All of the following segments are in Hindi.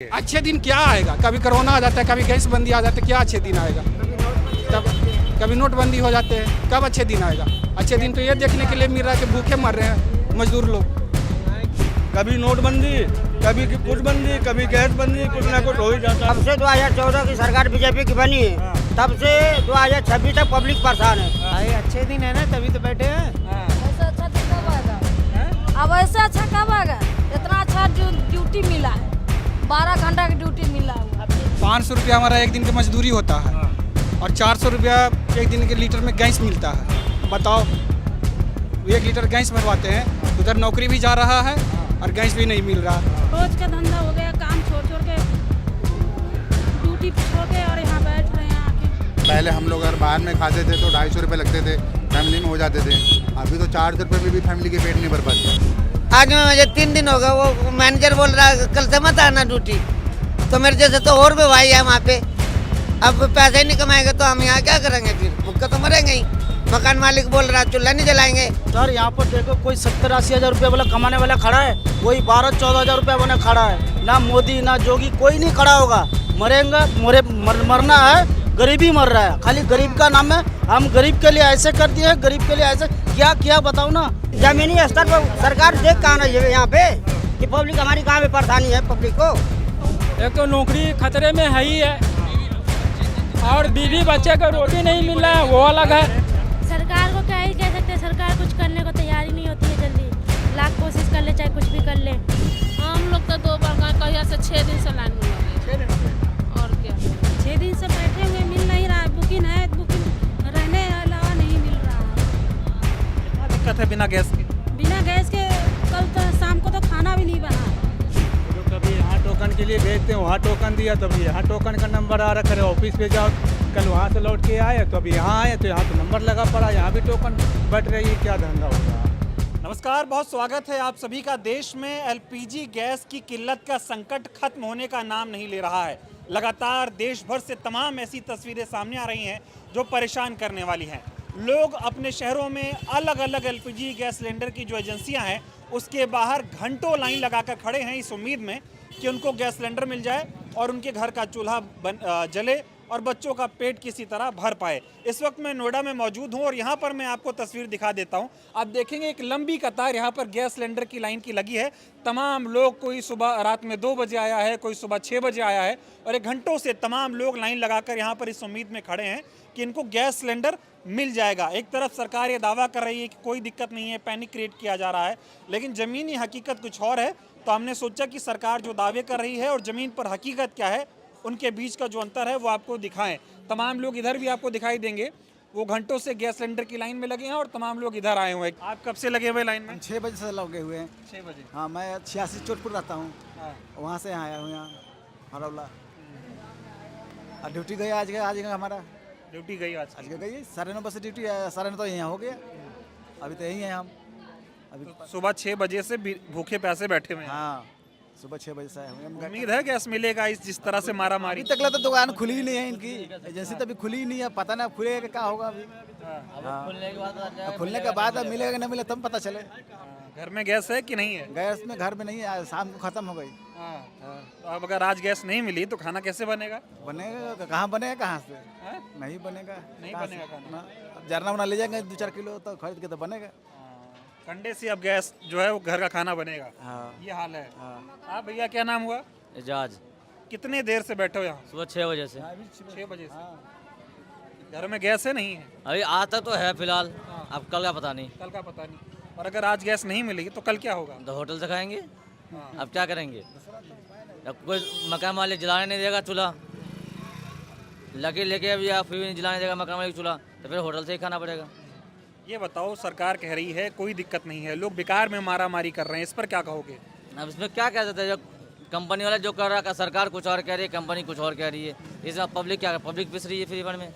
अच्छे दिन क्या आएगा? कभी कोरोना आ जाता है, कभी गैस बंदी आ जाता है, क्या अच्छे दिन आएगा? तब कभी नोटबंदी हो जाते हैं, कब अच्छे दिन आएगा? अच्छे दिन तो ये देखने के लिए मिल रहा है कि भूखे मर रहे हैं मजदूर लोग। कभी नोटबंदी, कभी कुछ बंदी, कभी गैस बंदी, कुछ ना कुछ हो ही जाता है। तब से 2014 की सरकार बीजेपी की बनी है, तब से 2026 तक पब्लिक परेशान है। भाई अच्छे दिन है ना, तभी तो बैठे हैं। ऐसा अच्छा दिन कब आएगा? अब ऐसा अच्छा कब आएगा? इतना अच्छा ड्यूटी मिला है, 12 घंटा की ड्यूटी मिला हुआ। 500 रुपया हमारा एक दिन की मजदूरी होता है और 400 रुपया एक दिन के लीटर में गैस मिलता है। बताओ, 1 लीटर गैस भरवाते हैं, उधर नौकरी भी जा रहा है और गैस भी नहीं मिल रहा। रोज का धंधा हो गया, काम छोड़ छोड़ के, ड्यूटी छोड़ के और यहाँ बैठ रहे हैं आके। पहले हम लोग अगर बाहर में खाते थे तो 250 रुपये लगते थे, फैमिली में हो जाते थे। अभी तो 400 रुपये में भी फैमिली के पेट नहीं भर पाते। आज में मुझे 3 दिन हो गए, वो मैनेजर बोल रहा है कल से मत आना ड्यूटी। तो मेरे जैसे तो और भी भाई है वहाँ पे, अब पैसे ही नहीं कमाएंगे तो हम यहाँ क्या करेंगे? फिर भूखे तो मरेंगे ही। मकान मालिक बोल रहा है चूल्हा नहीं जलाएंगे। सर यहाँ पर देखो, कोई 70-80 हज़ार रुपये वाला कमाने वाला खड़ा है, वही 12-14 हज़ार रुपये वाला खड़ा है। ना मोदी ना जोगी, कोई नहीं खड़ा होगा। मरेंगे, मरना है। गरीबी मर रहा है, खाली गरीब का नाम है। हम गरीब के लिए ऐसे कर दिए, गरीब के लिए ऐसे क्या किया बताओ ना। जमीनी स्तर पर सरकार देख कहाँ रही है यहाँ पे कि पब्लिक हमारी कहाँ पे परेशानी है पब्लिक को। एक तो नौकरी खतरे में है ही है, और बीवी बच्चे को रोटी नहीं मिल रहा है, वो अलग है। सरकार को क्या ही कह सकते हैं, सरकार कुछ करने को तैयार ही नहीं होती है। जल्दी लाख कोशिश कर ले, चाहे कुछ भी कर ले। हम लोग तो 2 बार कहिया से 6 दिन से लाइन में लगे। और क्या 6 दिन से बैठे हुए, मिल नहीं रहा है। बुकिंग है, बुकिंग रहने अलावा नहीं मिल रहा है। दिक्कत है बिना गैस के। बिना गैस के कल तो शाम को तो खाना भी नहीं बना। तो कभी यहाँ टोकन के लिए भेजते हैं, वहाँ टोकन दिया, तब यहाँ टोकन का नंबर आ रखा है। ऑफिस पे जाओ, कल वहाँ से लौट के आए तो अभी यहाँ आए तो यहाँ तो नंबर लगा पड़ा, यहाँ भी टोकन बैठ रही है। क्या धंधा होगा? नमस्कार, बहुत स्वागत है आप सभी का। देश में एलपीजी गैस की किल्लत का संकट खत्म होने का नाम नहीं ले रहा है। लगातार देश भर से तमाम ऐसी तस्वीरें सामने आ रही हैं जो परेशान करने वाली हैं। लोग अपने शहरों में अलग अलग एलपीजी गैस सिलेंडर की जो एजेंसियां हैं उसके बाहर घंटों लाइन लगाकर खड़े हैं, इस उम्मीद में कि उनको गैस सिलेंडर मिल जाए और उनके घर का चूल्हा जले और बच्चों का पेट किसी तरह भर पाए। इस वक्त मैं नोएडा में मौजूद हूं और यहां पर मैं आपको तस्वीर दिखा देता हूं। आप देखेंगे एक लंबी कतार यहां पर गैस सिलेंडर की लाइन की लगी है। तमाम लोग, कोई सुबह रात में 2 बजे आया है, कोई सुबह 6 बजे आया है, और एक घंटों से तमाम लोग लाइन लगाकर यहां पर इस उम्मीद में खड़े हैं कि इनको गैस सिलेंडर मिल जाएगा। एक तरफ सरकार ये दावा कर रही है कि कोई दिक्कत नहीं है, पैनिक क्रिएट किया जा रहा है, लेकिन ज़मीनी हकीकत कुछ और है। तो हमने सोचा कि सरकार जो दावे कर रही है और ज़मीन पर हकीकत क्या है, उनके बीच का जो अंतर है वो आपको दिखाएं। तमाम लोग इधर भी आपको दिखाई देंगे, वो घंटों से गैस सिलेंडर की लाइन में लगे हैं और तमाम लोग इधर आए हुए हैं। आप कब से लगे हुए लाइन में? 6 बजे से लगे हुए हैं। 6 बजे। हाँ, मैं 86 चोटपुर रहता हूँ, वहाँ से आया हूँ यहाँ हरौला। और ड्यूटी गई आज गया हमारा ड्यूटी गई आज गई 9:30 बजे ड्यूटी है, 9:30 तो यहाँ हो गया। अभी तो यहीं हैं हम। अभी सुबह 6 बजे से भूखे प्यासे बैठे हुए हैं। हाँ, सुबह 6 बजे से आए हुए हैं। उम्मीद है गैस मिलेगा? इस जिस तरह से मारा मारी अभी तक तो दुकान खुली ही नहीं है, इनकी एजेंसी तो अभी खुली ही नहीं है। पता ना खुलेगा क्या होगा अभी। खुलने के बाद मिलेगा कि नहीं मिलेगा तब पता चले। घर में गैस है कि नहीं है? गैस में घर में नहीं है, शाम को खत्म हो गई। तो अब अगर आज गैस नहीं मिली तो खाना कैसे बनेगा? बनेगा कहाँ बनेगा, कहाँ से? नहीं बनेगा, नहीं बनेगा खाना। अब जरना उना ले जाएंगे 2-4 किलो तो खरीद के तो बनेगा। ठंडे से अब गैस जो है वो घर का खाना बनेगा। ये हाल है। हाँ भैया, क्या नाम हुआ? एजाज। कितने देर से बैठे हो यहाँ? सुबह 6 बजे से। 6 बजे से। घर में गैस है नहीं है? अभी आता तो है फिलहाल, अब कल का पता नहीं। कल का पता नहीं। और अगर आज गैस नहीं मिलेगी तो कल क्या होगा? तो होटल से खाएंगे। अब क्या करेंगे? अब कोई मकान मालिक जलाने नहीं देगा चूल्हा, लगे लेके अभी आप फिर भी नहीं जलाने देगा मकान मालिक चूल्हा, तो फिर होटल से ही खाना पड़ेगा। ये बताओ, सरकार कह रही है कोई दिक्कत नहीं है, लोग बेकार में मारा मारी कर रहे हैं, इस पर क्या कहोगे? अब इसमें क्या कह सकते हैं? जो कंपनी वाला जो कर रहा है, सरकार कुछ और कह रही है, कंपनी कुछ और कह रही है। इसमें पब्लिक क्या, पब्लिक पिस रही है फ्री फंड में,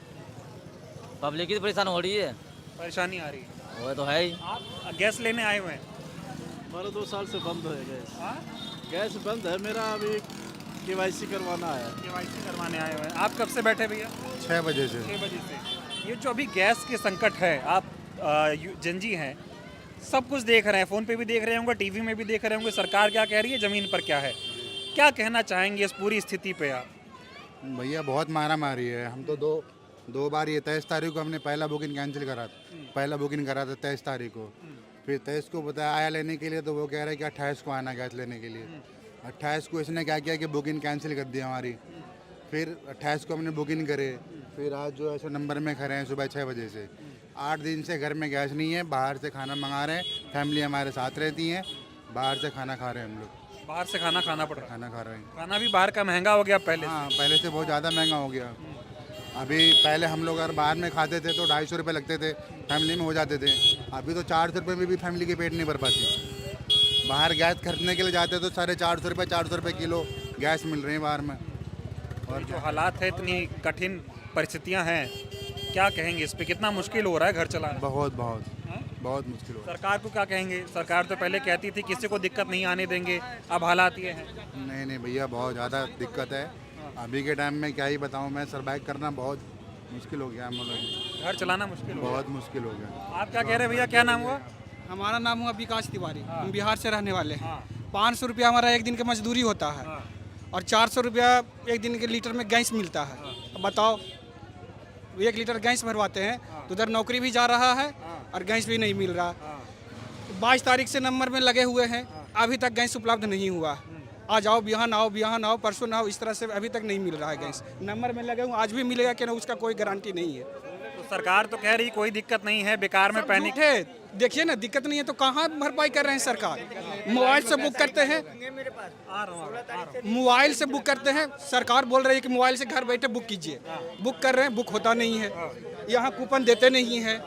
पब्लिक ही तो परेशान हो रही है। परेशानी आ रही है, वो तो है ही। आप गैस लेने आए हुए हैं? हमारा 2 साल से बंद है गैस। गैस बंद है मेरा, अभी KYC करवाना है। KYC करवाने आए हुए हैं। आप कब से बैठे भैया? 6 बजे से। 6 बजे से। ये जो अभी गैस के संकट है, आप जनजी हैं, सब कुछ देख रहे हैं, फ़ोन पे भी देख रहे होंगे, टीवी में भी देख रहे होंगे, सरकार क्या कह रही है, ज़मीन पर क्या है। क्या कहना चाहेंगे इस पूरी स्थिति पे आप? भैया बहुत मारा मारी है। हम तो दो बार ये 23 तारीख को हमने पहला बुकिंग कैंसिल करा था। पहला बुकिंग करा था 23 तारीख को, फिर 23 को बताया आया लेने के लिए, तो वो कह रहे कि 28 को आना गैस लेने के लिए। 28 को इसने क्या किया कि बुकिंग कैंसिल कर दी हमारी। फिर 28 को हमने बुकिंग करे, फिर आज जो ऐसे नंबर में खड़े हैं सुबह 6 बजे से। 8 दिन से घर में गैस नहीं है, बाहर से खाना मंगा रहे हैं। फैमिली हमारे साथ रहती है, बाहर से खाना खा रहे हैं हम लोग। बाहर से खाना खाना पड़ रहा है। खाना खा रहे हैं। खाना भी बाहर का महंगा हो गया पहले से। हाँ, पहले से बहुत ज़्यादा महंगा हो गया। अभी पहले हम लोग अगर बाहर में खाते थे तो 250 रुपये लगते थे, फैमिली में हो जाते थे। अभी तो 400 रुपये में भी फैमिली के पेट नहीं भर पाती। बाहर गैस खरीदने के लिए जाते तो 450 रुपये किलो गैस मिल रही है बाहर में। और जो हालात है, इतनी कठिन परिस्थितियां हैं, क्या कहेंगे इस पे? कितना मुश्किल हो रहा है घर चलाना? बहुत मुश्किल हो रहा सरकार को क्या कहेंगे? सरकार तो पहले कहती थी किसी को दिक्कत नहीं आने देंगे, अब हालात ये हैं। है। नहीं भैया, बहुत ज़्यादा दिक्कत है। अभी के टाइम में क्या ही बताऊँ मैं, सर्वाइव करना बहुत मुश्किल हो गया हम लोग। घर चलाना मुश्किल हो बहुत मुश्किल हो गया। आप क्या कह रहे हैं भैया, क्या नाम हुआ? हमारा नाम हुआ विकास तिवारी। हम बिहार से रहने वाले हैं। 500 रुपया हमारा एक दिन का मजदूरी होता है और 400 रुपया एक दिन के लीटर में गैस मिलता है। अब बताओ, 1 लीटर गैस भरवाते हैं तो उधर नौकरी भी जा रहा है और गैस भी नहीं मिल रहा। 22 तारीख से नंबर में लगे हुए हैं, अभी तक गैस उपलब्ध नहीं हुआ। आज आओ, बिहान आओ, परसों ना आओ, इस तरह से अभी तक नहीं मिल रहा है गैस। नंबर में लगे हुए, आज भी मिलेगा कि ना, उसका कोई गारंटी नहीं है। तो सरकार तो कह रही कोई दिक्कत नहीं है, बेकार में पैनिक है। देखिए ना, दिक्कत नहीं है तो कहाँ भरपाई कर रहे हैं सरकार? मोबाइल से बुक करते हैं, मोबाइल से बुक करते हैं। सरकार बोल रही है कि मोबाइल से घर बैठे बुक कीजिए। बुक कर रहे हैं, बुक होता नहीं है। यहाँ कूपन देते नहीं है,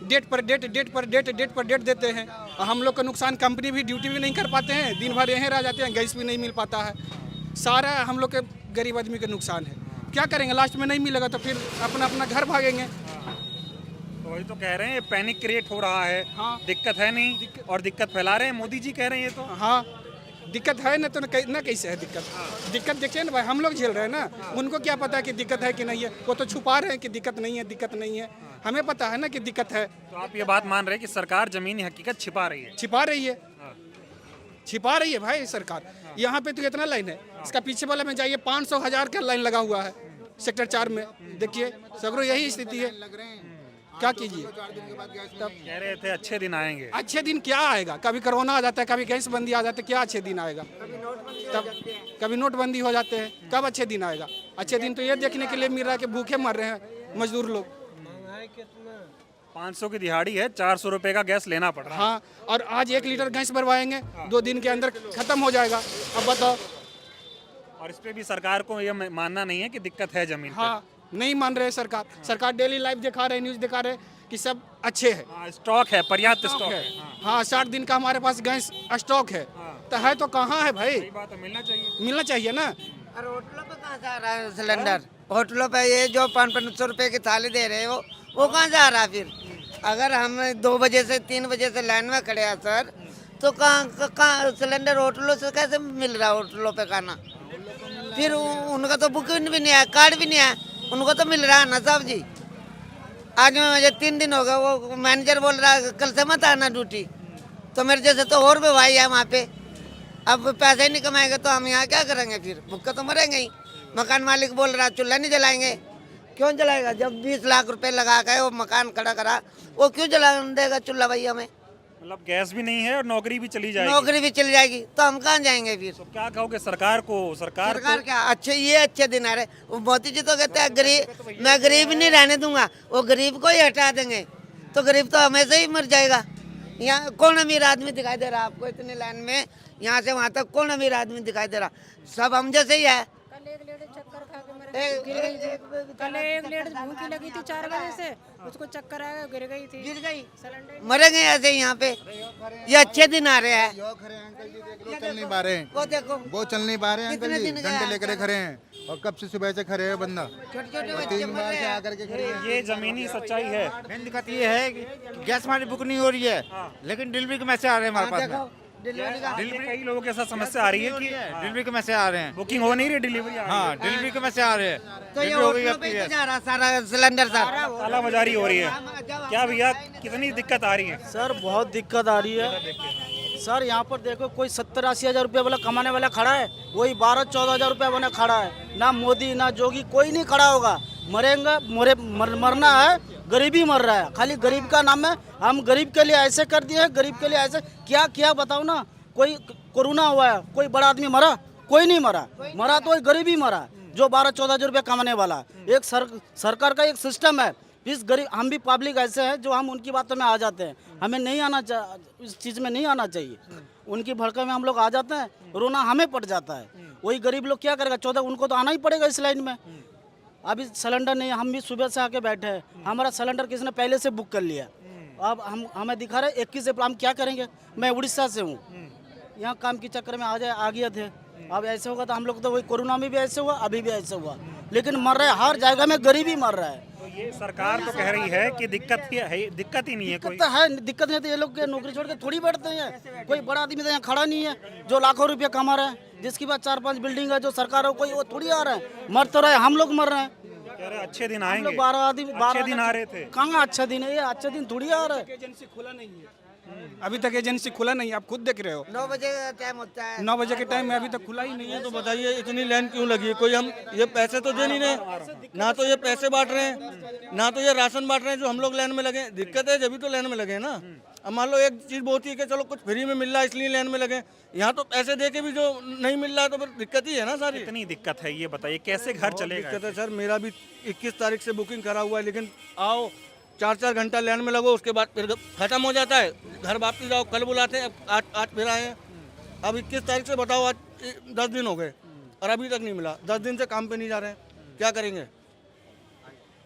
डेट पर डेट देते हैं। और हम लोग का नुकसान, कंपनी भी ड्यूटी भी नहीं कर पाते हैं, दिन भर यहीं रह जाते हैं, गैस भी नहीं मिल पाता है। सारा हम लोग के गरीब आदमी का नुकसान है। क्या करेंगे? लास्ट में नहीं मिलेगा तो फिर अपना अपना घर भागेंगे। तो वही तो कह रहे हैं, पैनिक क्रिएट हो रहा है। हाँ। दिक्कत है नहीं और दिक्कत फैला रहे हैं, मोदी जी कह रहे हैं ये तो। हाँ, दिक्कत है ना, तो ना कैसे है दिक्कत? दिक्कत देखिए ना भाई, हम लोग झेल रहे हैं ना, उनको क्या पता है कि दिक्कत है कि नहीं है? वो तो छुपा रहे हैं कि दिक्कत नहीं है। हमें पता है ना कि दिक्कत है। तो आप ये बात मान रहे हैं कि सरकार जमीनी हकीकत छिपा रही है? छिपा रही है भाई सरकार। यहाँ पे तो इतना लाइन है, इसका पीछे वाला में जाइए, 500,000 का लाइन लगा हुआ है सेक्टर 4 में। देखिए सगरो यही स्थिति है, क्या कीजिए? तब कह रहे थे अच्छे दिन आएंगे। अच्छे दिन क्या आएगा? कभी कोरोना आ जाता है, कभी गैस बंदी आ जाता है, क्या अच्छे दिन आएगा? तब कभी नोटबंदी हो जाते हैं, कब अच्छे दिन आएगा? अच्छे दिन तो ये देखने के लिए मिल रहा है कि भूखे मर रहे हैं मजदूर लोग। 500 की दिहाड़ी है, 400 रुपए का गैस लेना पड़ रहा है। हाँ, और आज 1 लीटर गैस भरवाएंगे, 2 दिन के अंदर खत्म हो जाएगा। अब बताओ। और इस पे भी सरकार को ये मानना नहीं है कि दिक्कत है जमीन हाँ, नहीं मान रहे सरकार डेली लाइव दिखा रहे, न्यूज़ दिखा रहे कि सब अच्छे है। स्टॉक है, पर्याप्त स्टॉक है। हाँ, 60 दिन का हमारे पास गैस स्टॉक है। तो है तो कहाँ है भाई? बात है, मिलना चाहिए ना। और होटलों पे कहाँ से आ रहा है सिलेंडर? होटलों पे ये जो 500 रुपये की थाली दे रहे हो, वो कहाँ से आ रहा है फिर? अगर हम 2 बजे से 3 बजे से लाइन में खड़े हैं सर, तो कहाँ सिलेंडर होटलों से कैसे मिल रहा है? होटलों पे खाना फिर उनका तो बुकिंग भी नहीं है, कार्ड भी नहीं है, उनको तो मिल रहा है ना साहब जी। आज मुझे 3 दिन हो गए, वो मैनेजर बोल रहा है कल से मत आना ड्यूटी। तो मेरे जैसे तो और भी भाई है वहाँ पे। अब पैसे नहीं कमाएंगे तो हम यहाँ क्या करेंगे? फिर भूख तो मरेंगे ही। मकान मालिक बोल रहा चूल्हा नहीं जलाएंगे। क्यों जलाएगा? जब 20 लाख रुपए लगा के वो मकान खड़ा करा, वो क्यों जला देगा चूल्हा भाई हमें? मतलब गैस भी नहीं है और नौकरी भी चली जाएगी। नौकरी भी चली जाएगी तो हम कहाँ जाएंगे फिर? तो क्या कहोगे सरकार को? सरकार क्या अच्छे दिन आ रहे। वो मोदी जी तो कहते हैं गरीब, मैं गरीब नहीं रहने दूंगा, वो गरीब को ही हटा देंगे। तो गरीब तो हमेशा ही मर जाएगा। यहाँ कौन अमीर आदमी दिखाई दे रहा है आपको? इतनी लाइन में यहाँ से वहाँ तक कौन अमीर आदमी दिखाई दे रहा? सब हम जैसे ही है। कल एक लेडीज भूखी लगी थी 4 बजे से, उसको चक्कर आया, गिर गई। मरेंगे ऐसे यहाँ पे। ये अच्छे दिन आ रहे हैं। चल नहीं पा रहे हैं, वो देखो, वो चल नहीं पा रहे हैं अंकल जी। घंटे लेकर खड़े हैं और कब से सुबह से खड़े हैं बंदा। छोटे-छोटे और 3 बार से आकर के खड़े हैं। ये जमीनी सच्चाई है। मेन दिक्कत ये है कि गैस हमारी बुक नहीं हो रही है, लेकिन डिलीवरी के मैसेज आ रहे हैं हमारे पास में। डिलीवरी कई लोगों के साथ समस्या आ रही है कि डिलीवरी के मैसेज आ रहे हैं। बुकिंग हो नहीं रही, डिलीवरी हाँ, डिलीवरी के मैसेज आ रहे हैं। तो ये होटलों पे ही जा रहा सारा सिलेंडर सारा। तालाबाजारी हो रही है। क्या भैया, कितनी दिक्कत आ रही है? सर बहुत दिक्कत आ रही है। सर यहाँ पर देखो कोई 70-80 हज़ार रुपये वाला कमाने वाला खड़ा है, वही 12-14 हज़ार रुपये वाला खड़ा है। ना मोदी ना जोगी कोई नहीं खड़ा होगा। मरेंगे मरना है, गरीबी मर रहा है, खाली गरीब का नाम है। हम गरीब के लिए ऐसे कर दिए हैं, गरीब के लिए ऐसे क्या किया बताओ ना। कोई कोरोना हुआ है, कोई बड़ा आदमी मरा? कोई नहीं मरा। मरा तो गरीबी मरा जो 12-14 हज़ार रुपये कमाने वाला। एक सरकार का एक सिस्टम है। इस गरीब हम भी पब्लिक ऐसे हैं जो हम उनकी बातों में आ जाते हैं। हमें नहीं आना इस चीज़ में नहीं आना चाहिए। उनकी भड़का में हम लोग आ जाते हैं, रोना हमें पड़ जाता है। वही गरीब लोग क्या करेगा? 14 उनको तो आना ही पड़ेगा इस लाइन में। अभी सिलेंडर नहीं, हम भी सुबह से आके बैठे हैं। हमारा सिलेंडर किसी ने पहले से बुक कर लिया। अब हमें दिखा रहे 21 अप्रैल, हम क्या करेंगे? मैं उड़ीसा से हूँ, यहाँ काम के चक्कर में आ गए थे। अब ऐसे होगा तो हम लोग तो वही कोरोना में भी ऐसे हुआ, अभी भी ऐसे हुआ, लेकिन मर रहे हर जगह में, गरीबी मर रहा है। तो ये सरकार तो कह रही है कि दिक्कत ही नहीं है कोई। दिक्कत नहीं तो ये लोग नौकरी छोड़ के थोड़ी बैठते हैं। कोई बड़ा आदमी तो यहाँ खड़ा नहीं है जो लाखों रुपया कमा रहा है, जिसकी बात 4-5 बिल्डिंग है जो सरकार हो, कोई वो थोड़ी आ रहा है। मर तो रहे, हम लोग मर रहे हैं। कह रहे अच्छे दिन आएंगे। 12 आदमी 12 दिन आ रहे थे। कहाँ अच्छा दिन है? ये अच्छा दिन थोड़ी आ रहा है। एजेंसी खुला नहीं है, अभी तक एजेंसी खुला नहीं है। आप खुद देख रहे हो 9 बजे का टाइम होता है। 9 बजे के टाइम में अभी तक खुला ही नहीं है। तो बताइए इतनी लाइन क्यों लगी है? कोई हम ये पैसे तो दे नहीं रहे, ना तो ये पैसे बांट रहे हैं, ना तो ये राशन बांट रहे हैं जो हम लोग लाइन में लगे। दिक्कत है जब भी तो लाइन में लगे ना। अब मान लो एक चीज़ बहुत ही कि चलो कुछ फ्री में मिल रहा है इसलिए लाइन में लगे, यहाँ तो पैसे दे के भी जो नहीं मिल रहा है तो फिर दिक्कत ही है ना सारी। इतनी दिक्कत है, ये बताइए कैसे घर चलेगा? दिक्कत है सर, मेरा भी 21 तारीख से बुकिंग करा हुआ है, लेकिन आओ 4-4 घंटा लाइन में लगो, उसके बाद फिर खत्म हो जाता है, घर वापस जाओ, कल बुलाते हैं। आज फिर आए हैं। अब 21 तारीख से बताओ, आज 10 दिन हो गए और अभी तक नहीं मिला। 10 दिन से काम पे नहीं जा रहे हैं, क्या करेंगे?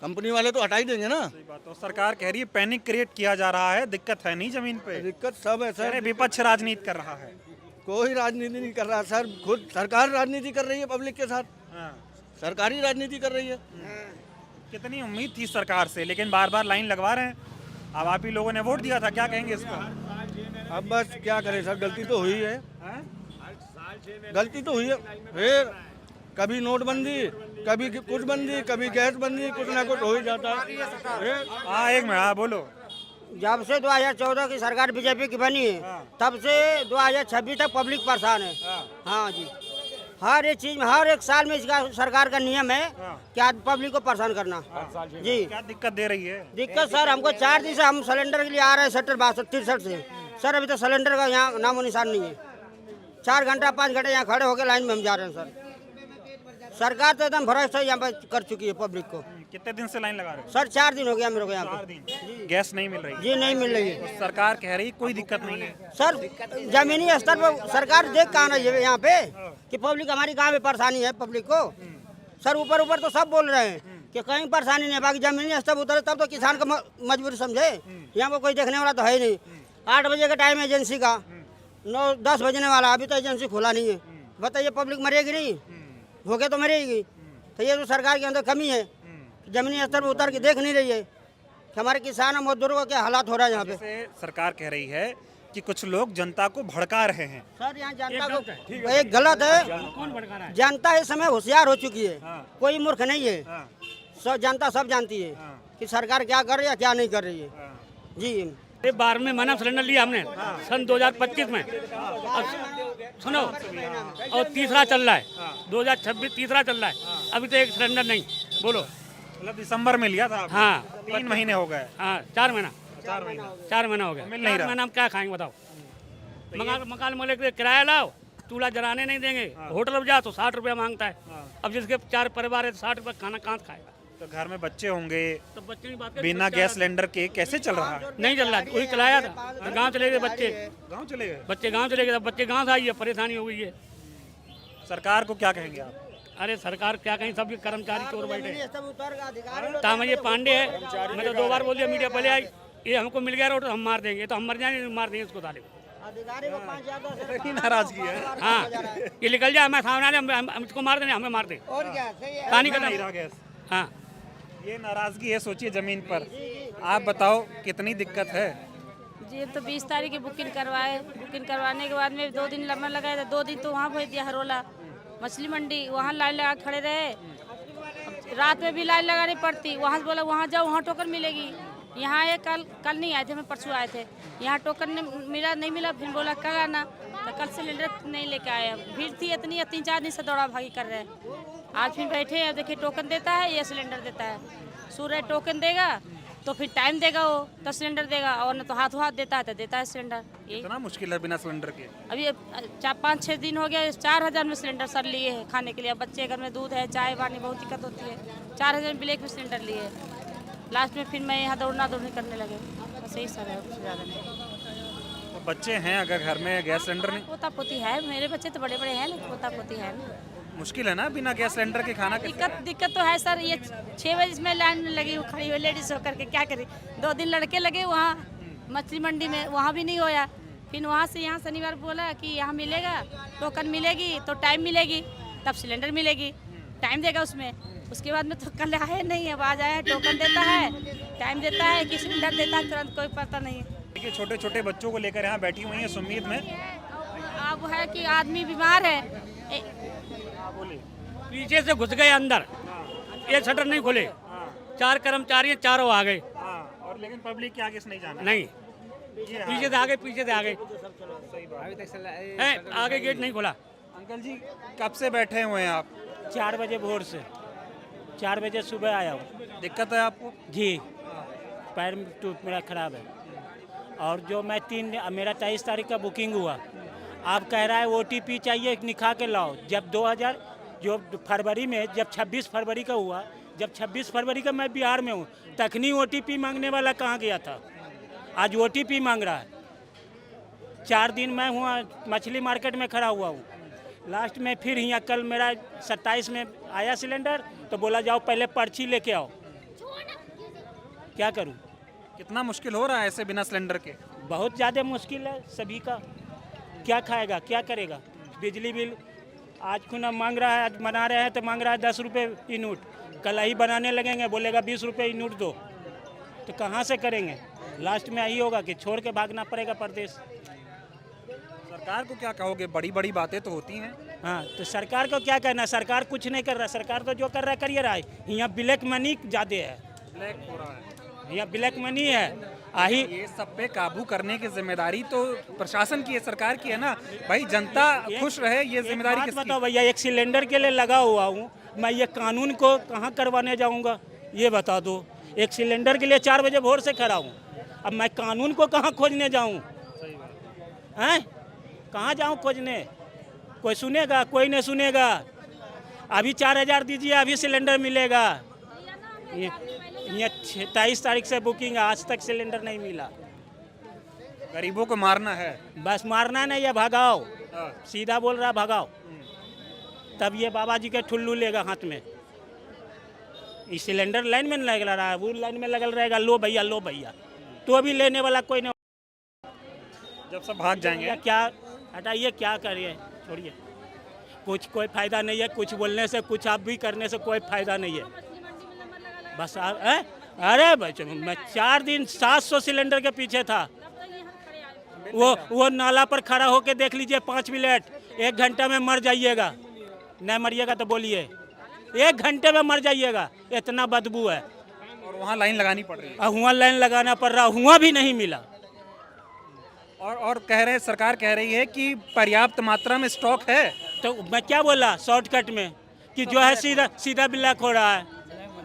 कंपनी वाले तो हटा ही देंगे ना। सही बात। तो सरकार कह रही है पैनिक क्रिएट किया जा रहा है, दिक्कत है नहीं जमीन पे। दिक्कत सब है सर, विपक्ष राजनीति कर रहा है। कोई राजनीति नहीं कर रहा सर, खुद सरकार राजनीति कर रही है पब्लिक के साथ। सरकारी राजनीति कर रही है। कितनी उम्मीद थी सरकार से, लेकिन बार बार लाइन लगवा रहे हैं। अब आप ही लोगों ने वोट दिया था, क्या कहेंगे इस पर? अब बस क्या करें सर, गलती तो हुई है, गलती तो हुई है। फिर कभी नोटबंदी, कभी कुछ बंदी, कभी गैस बंदी, कुछ ना कुछ हो ही जाता है। हाँ एक मिनट, हाँ बोलो। जब से 2014 की सरकार बीजेपी की बनी है तब से 2026 तक पब्लिक परेशान है। हाँ जी, हर एक चीज में, हर एक साल में इसका सरकार का नियम है कि आज पब्लिक को परेशान करना। जी, क्या दिक्कत दे रही है? दिक्कत सर हमको 4 दिन से हम सिलेंडर के लिए आ रहे हैं सेक्टर 62-63 से। सर अभी तो सिलेंडर का यहाँ नामो निशान नहीं है। 4 घंटा 5 घंटे यहाँ खड़े होकर लाइन में हम जा रहे हैं। सर सरकार तो एकदम भरोसा से यहाँ पर कर चुकी है पब्लिक को। कितने दिन से लाइन लगा रहे हो? सर 4 दिन हो गया मेरे को यहाँ 4 पे। दिन गैस नहीं मिल रही? जी नहीं मिल रही है। तो सरकार कह रही कोई दिक्कत नहीं है। सर जमीनी स्तर पर सरकार देख कहाँ रही है यहाँ पे कि पब्लिक हमारी कहाँ पे परेशानी है पब्लिक को। सर ऊपर ऊपर तो सब बोल रहे हैं कि कहीं परेशानी नहीं है, बाकी जमीनी स्तर उतरे तब तो किसान का मजबूरी समझे। यहाँ पर कोई देखने वाला तो है ही नहीं। 8 बजे का टाइम है एजेंसी का, 9-10 बजने वाला, अभी तो एजेंसी खुला नहीं है। बताइए पब्लिक मरेगी नहीं? भूखे तो मरेगी। तो ये तो सरकार के अंदर कमी है, जमीनी स्तर पर उतर के देख नहीं रही है कि हमारे किसान और मजदूरों का क्या हालात हो रहा है यहाँ पे। सरकार कह रही है कि कुछ लोग जनता को भड़का रहे हैं। सर यहाँ जनता को एक गलत है। कौन भड़का रहा है? जनता इस समय होशियार हो चुकी है, कोई मूर्ख नहीं है। हाँ। सब जनता सब जानती है कि सरकार क्या कर रही है क्या नहीं कर रही है। जी 12 में महीना सिलेंडर लिया हमने सन 2025 में, सुनो, और तीसरा चल रहा है, 2026 तीसरा चल रहा है, अभी तो एक सिलेंडर नहीं। बोलो, मतलब दिसंबर में लिया था आपने? हाँ 3 महीने हो गए। हाँ 4 महीना 4 महीना हो गया। मिल नहीं रहा। महीना हम क्या खाएंगे बताओ? मकान मालिक के किराया लाओ, चूल्हा जलाने नहीं देंगे। होटल में जाओ तो 60 रुपया मांगता है। अब जिसके 4 परिवार है 60 रुपया खाना कहाँ खाएगा? तो घर में बच्चे होंगे, तो बच्चे की बात बिना गैस सिलेंडर के कैसे चल रहा है? नहीं चल रहा, वही चलाया था। गाँव चले गए बच्चे, गाँव चले गए। बच्चे गाँव चले गए, बच्चे गाँव से आई है, परेशानी हो गई है। सरकार को क्या कहेंगे आप? अरे सरकार क्या कहीं, सब कर्मचारी चोर बैठे हैं। सब उतर का अधिकारी तामय पांडे है, मैं तो 2 बार बोल दिया, मीडिया पहले आई, ये हमको मिल गया रोड हम मार देंगे, तो हम मर जाएंगे, मार देंगे इसको ताले को। अधिकारी को 5,000 नाराजगी है। हाँ ये निकल जाए, मैं सामने आ जाए, हम इसको मार देंगे, हमें मार दें, और क्या सही है। पानी का नहीं रहा गैस। हाँ ये नाराजगी है, सोचिए जमीन पर। आप बताओ कितनी दिक्कत है? जी तो 20 तारीख की बुकिंग करवाए, बुकिंग करवाने के बाद में 2 दिन लंबा लगाया था। 2 दिन तो वहाँ भेज दिया हरोला मछली मंडी, वहाँ लाइन लगा खड़े रहे। रात में भी लाइन लगानी पड़ती, वहाँ से बोला वहाँ जाओ वहाँ टोकन मिलेगी, यहाँ आए कल नहीं आए थे, मैं परसों आए थे। यहाँ टोकन नहीं मिला, फिर बोला कल आना, तो कल सिलेंडर नहीं लेके आए। भीड़ थी इतनी, 3-4 दिन से दौड़ा भागी कर रहे हैं। आज फिर बैठे हैं, देखिए टोकन देता है या सिलेंडर देता है। सूर्य टोकन देगा तो फिर टाइम देगा वो, तो सिलेंडर देगा, और न तो हाथों हाथ देता है तो देता है सिलेंडर। ये इतना मुश्किल है बिना सिलेंडर के। अभी 4-5-6 दिन हो गया, 4000 में सिलेंडर सर लिए हैं खाने के लिए। अब बच्चे घर में दूध है, चाय पानी बहुत दिक्कत होती है। 4000 में ब्लैक में सिलेंडर लिए। लास्ट में फिर मैं यहाँ दौड़नी करने लगे, बस यही सब है, कुछ ज़्यादा नहीं। तो बच्चे हैं अगर घर में गैस सिलेंडर नहीं, पोता पोती है, मेरे बच्चे तो बड़े बड़े हैं, लेकिन पोता पोती है ना। मुश्किल है ना बिना गैस सिलेंडर के खाना। दिक्कत तो है सर। ये 6 बजे में लाइन में लगी हूँ, खड़ी हुई लेडीज होकर के, क्या करें। 2 दिन लड़के लगे वहाँ मछली मंडी में, वहाँ भी नहीं होया। फिर वहाँ से यहाँ शनिवार बोला कि यहाँ मिलेगा, टोकन मिलेगी तो टाइम मिलेगी, तब सिलेंडर मिलेगी, टाइम देगा उसमें। उसके बाद में तो कल आए नहीं, अब आज आया, टोकन देता है, टाइम देता है कि सिलेंडर देता है, तुरंत कोई पता नहीं है। देखिए छोटे छोटे बच्चों को लेकर यहाँ बैठी हुई हैं सुम्मीद में। अब है कि आदमी बीमार है, पीछे से घुस गए अंदर, ये शटर नहीं खुले, 4 कर्मचारी चारों आ गए। और लेकिन पब्लिक के आगे से नहीं जाना। नहीं, पीछे से आ गए, आगे गेट नहीं खुला। अंकल जी कब से बैठे हुए हैं आप? 4 बजे भोर से, 4 बजे सुबह आया हूँ दिक्कत है आपको? जी। पैर में टूट मेरा खराब है। और जो मैं मेरा 23 तारीख का बुकिंग हुआ, आप कह रहा है OTP चाहिए, निकाह के लाओ। जब 2000 जो फरवरी में, जब 26 फरवरी का हुआ, जब 26 फरवरी का मैं बिहार में हूँ, तखनी OTP मांगने वाला कहाँ गया था? आज OTP मांग रहा है। 4 दिन मैं हुआ मछली मार्केट में खड़ा हुआ हूँ। लास्ट में फिर यहाँ कल मेरा 27 में आया सिलेंडर, तो बोला जाओ पहले पर्ची लेके आओ। क्या करूँ? कितना मुश्किल हो रहा है ऐसे बिना सिलेंडर के? बहुत ज़्यादा मुश्किल है सभी का। क्या खाएगा, क्या करेगा? बिजली बिल आज खुना मांग रहा है, आज बना रहे हैं तो मांग रहा है 10 रुपये यूनिट, कल ही बनाने लगेंगे बोलेगा 20 रुपये यूनिट दो, तो कहाँ से करेंगे? लास्ट में यही होगा कि छोड़ के भागना पड़ेगा प्रदेश। सरकार को क्या कहोगे? बड़ी बड़ी बातें तो होती हैं। हाँ, तो सरकार को क्या कहना? सरकार कुछ नहीं कर रहा। सरकार तो जो कर रहा है करिए रहा है। यहाँ ब्लैक मनी ज़्यादा है, ब्लैक हो रहा है, यहाँ ब्लैक मनी है। ये सब पे काबू करने की जिम्मेदारी तो प्रशासन की है, सरकार की है ना भाई। जनता खुश रहे, ये जिम्मेदारी किसकी? बताओ भैया, एक सिलेंडर के लिए लगा हुआ हूँ मैं, ये कानून को कहाँ करवाने जाऊँगा ये बता दो। एक सिलेंडर के लिए 4 बजे भोर से खड़ा हूँ, अब मैं कानून को कहाँ खोजने जाऊँ? हैं, कहाँ जाऊँ खोजने? कोई सुनेगा? कोई नहीं सुनेगा। अभी 4000 दीजिए, अभी सिलेंडर मिलेगा। ये 23 तारीख से बुकिंग है, आज तक सिलेंडर नहीं मिला। गरीबों को मारना है, बस मारना नहीं है, भगाओ। सीधा बोल रहा भगाओ, तब ये बाबा जी के ठुल्लू लेगा हाथ में। इस सिलेंडर लाइन में लग रहा है, वो लाइन में लगल रहेगा, लो भैया लो भैया, तो अभी लेने वाला कोई नहीं। जब सब भाग जाएंगे क्या हटाइए, क्या करिए, छोड़िए। कुछ कोई फायदा नहीं है, कुछ बोलने से, कुछ आप भी करने से कोई फायदा नहीं है। बस अरे बच्चे, मैं 4 दिन 700 सिलेंडर के पीछे था। वो नाला पर खड़ा होके देख लीजिए 5 मिनट, 1 घंटा में मर जाइएगा। नहीं मरिएगा तो बोलिए, 1 घंटे में मर जाइएगा, इतना बदबू है। और वहाँ लाइन लगानी पड़ रही है। हुआ लाइन लगाना पड़ रहा, हुआ भी नहीं मिला। और कह रहे, सरकार कह रही है कि पर्याप्त मात्रा में स्टॉक है। तो मैं क्या बोला शॉर्टकट में कि जो है सीधा ब्लैक हो रहा है।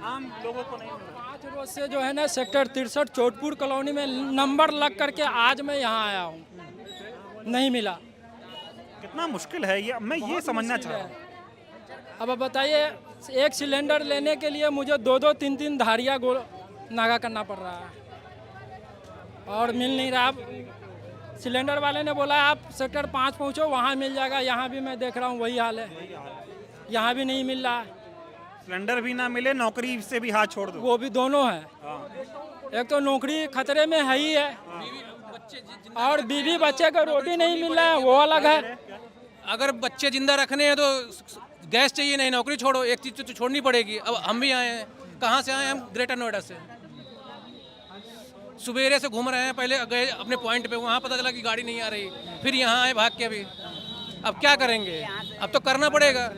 आम लोगों को नहीं। 5 रोज से जो है ना सेक्टर 63 चोटपुर कॉलोनी में नंबर लग करके आज मैं यहाँ आया हूँ, नहीं मिला। कितना मुश्किल है ये, मैं ये समझना चाह रहा हूँ। अब बताइए, एक सिलेंडर लेने के लिए मुझे 2-2, 3-3 धारियाँ नागा करना पड़ रहा है और मिल नहीं रहा। सिलेंडर वाले ने बोला आप सेक्टर 5 पहुँचो, वहाँ मिल जाएगा। यहाँ भी मैं देख रहा हूँ वही हाल है, यहाँ भी नहीं मिल रहा है। सिलेंडर भी ना मिले, नौकरी से भी हाथ छोड़ दो, वो भी दोनों है। एक तो नौकरी खतरे में है ही है, और बीवी बच्चे को रोटी नहीं मिल रहा है, वो अलग है। अगर बच्चे जिंदा रखने हैं तो गैस चाहिए, नहीं नौकरी छोड़ो, एक चीज़ तो छोड़नी पड़ेगी। अब हम भी आए हैं, कहाँ से आए हैं? हम ग्रेटर नोएडा से। सुबेरे से घूम रहे हैं, पहले गए अपने पॉइंट पे, वहाँ पता चला कि गाड़ी नहीं आ रही, फिर यहाँ आए भाग के। अभी अब क्या करेंगे? अब तो करना पड़ेगा।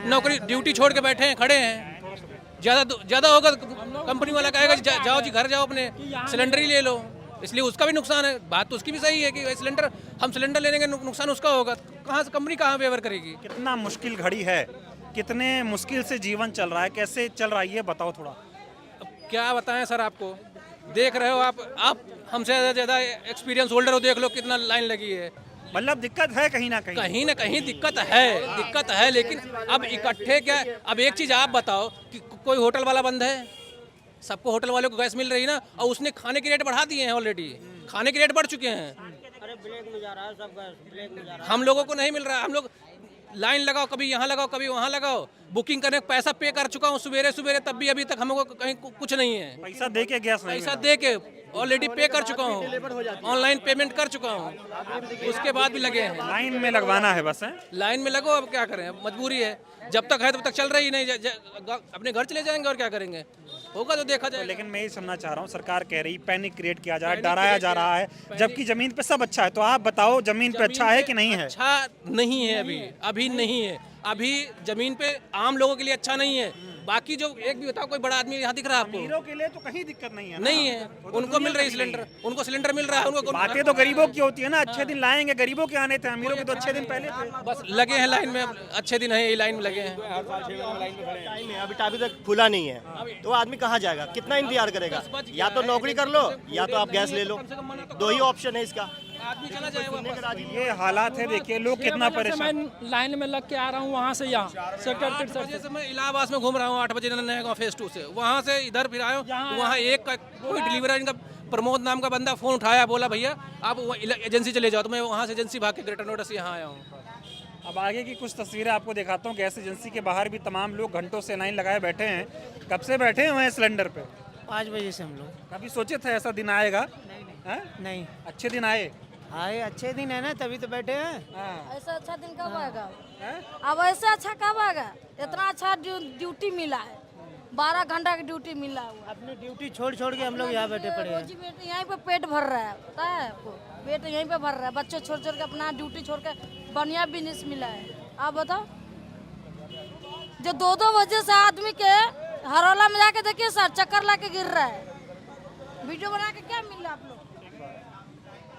नौकरी ड्यूटी छोड़ के बैठे हैं, खड़े हैं। ज़्यादा होगा कंपनी वाला कहेगा जाओ जी घर जाओ अपने सिलेंडर ही ले लो, इसलिए उसका भी नुकसान है। बात तो उसकी भी सही है कि सिलेंडर हम सिलेंडर लेने का नुकसान उसका होगा, कहाँ से कंपनी कहाँ फेवर करेगी। कितना मुश्किल घड़ी है, कितने मुश्किल से जीवन चल रहा है, कैसे चल रहा है ये बताओ थोड़ा। अब क्या बताएं सर, आपको देख रहे हो आप हमसे ज़्यादा एक्सपीरियंस होल्डर हो, देख लो कितना लाइन लगी है। मतलब दिक्कत है कहीं ना कहीं दिक्कत है, लेकिन अब इकट्ठे क्या, अब एक चीज़ आप बताओ कि कोई होटल वाला बंद है, सबको होटल वालों को गैस मिल रही ना, और उसने खाने के रेट बढ़ा दिए हैं, ऑलरेडी खाने के रेट बढ़ चुके हैं। अरे ब्लैक में जा रहा है सब गैस, ब्लैक में जा रहा है। हम लोगों को नहीं मिल रहा, हम लोग लाइन लगाओ, कभी यहाँ लगाओ कभी वहाँ लगाओ, बुकिंग करने का पैसा पे कर चुका हूँ सवेरे, तब भी अभी तक हमको कहीं कुछ नहीं है। पैसा दे के गैस नहीं पैसा दे के ऑलरेडी पे कर चुका हूँ, ऑनलाइन पेमेंट कर चुका हूँ, उसके बाद भी लगे हैं। लाइन में लगवाना है बस है? लाइन में लगो, अब क्या करें, मजबूरी है, जब तक है तब तक चल रही नहीं, अपने घर चले जाएंगे और क्या करेंगे, होगा तो देखा जाए। लेकिन मैं ये सुनना चाह रहा हूँ, सरकार कह रही पैनिक क्रिएट किया जा रहा है, डराया जा रहा है, जबकि जमीन पे सब अच्छा है। तो आप बताओ जमीन पे अच्छा है कि नहीं है? अच्छा नहीं है, अभी नहीं है, अभी जमीन पे आम लोगों के लिए अच्छा नहीं है। बाकी जो एक भी बताओ, कोई बड़ा आदमी यहाँ दिख रहा है आपको? अमीरों के लिए तो कहीं दिक्कत नहीं है ना? नहीं है, उनको मिल रही सिलेंडर, उनको सिलेंडर मिल रहा है, उनको बातें तो गरीबों की होती है ना, अच्छे दिन लाएंगे, गरीबों के आने थे, अमीरों के तो अच्छे दिन पहले थे। बस लगे हैं लाइन में, अच्छे दिन है, ये लाइन में लगे हैं। टाइम है, अभी तक खुला नहीं है, तो आदमी कहाँ जाएगा, कितना इंतजार करेगा? या तो नौकरी कर लो या तो आप गैस ले लो, दो ही ऑप्शन है इसका। आदमी चला जाएगा। ये हालात है, देखिए लोग कितना परेशान। मैं लाइन में लग के आ रहा हूँ वहाँ से यहाँ सेक्टर से मैं इलाहाबाद में घूम रहा हूँ 8 बजे नया गाँव फेज 2 से, वहाँ से इधर फिर आया हूँ, वहाँ एक कोई डिलीवरी इनका प्रमोद नाम का बंदा फोन उठाया, बोला भैया आप एजेंसी चले जाओ, तो मैं वहाँ से एजेंसी भाग के ग्रेटर नोएडा से यहाँ आया हूँ। अब आगे की कुछ तस्वीरें आपको दिखाता हूँ। गैस एजेंसी के बाहर भी तमाम लोग घंटों से लाइन लगाए बैठे हैं। कब से बैठे हुए हैं सिलेंडर पे? 5 बजे से हम लोग। कभी सोचे थे ऐसा दिन आएगा? नहीं, अच्छे दिन आए? अच्छे दिन है ना, तभी तो बैठे हैं। ऐसा अच्छा दिन कब आएगा? अब ऐसा अच्छा कब आएगा? इतना अच्छा ड्यूटी मिला है, 12 घंटा की ड्यूटी मिला हुआ। अपनी ड्यूटी छोड़ के हम लोग यहाँ बैठे पड़े हैं। यहीं पे पेट भर रहा है, पता है आपको, पेट यहीं पे भर रहा है। बच्चे छोड़ के अपना ड्यूटी छोड़ के बढ़िया बिजनेस मिला है। आप बताओ, जो 2-2 बजे से आदमी के हरौला में जाके देखिए सर, चक्कर ला के गिर रहा है। वीडियो बना के क्या मिल रहा है आप लोग?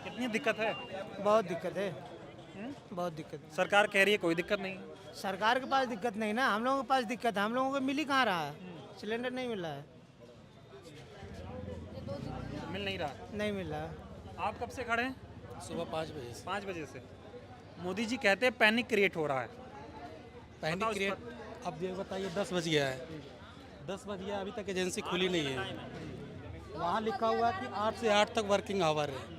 कितनी दिक्कत है? बहुत दिक्कत है, बहुत दिक्कत। सरकार कह रही है कोई दिक्कत नहीं। सरकार के पास दिक्कत नहीं ना, हम लोगों के पास दिक्कत है। हम लोगों को मिल ही कहाँ रहा है, सिलेंडर नहीं मिल रहा है। मिल नहीं रहा? नहीं मिल रहा। आप कब से खड़े हैं? सुबह 5 बजे से। 5 बजे से। मोदी जी कहते हैं पैनिक क्रिएट हो रहा है। पैनिक क्रिएट, अब ये बताइए 10 बज गया है, 10 बज गया, अभी तक एजेंसी खुली नहीं है। वहाँ लिखा हुआ है कि 8 से 8 तक वर्किंग आवर है,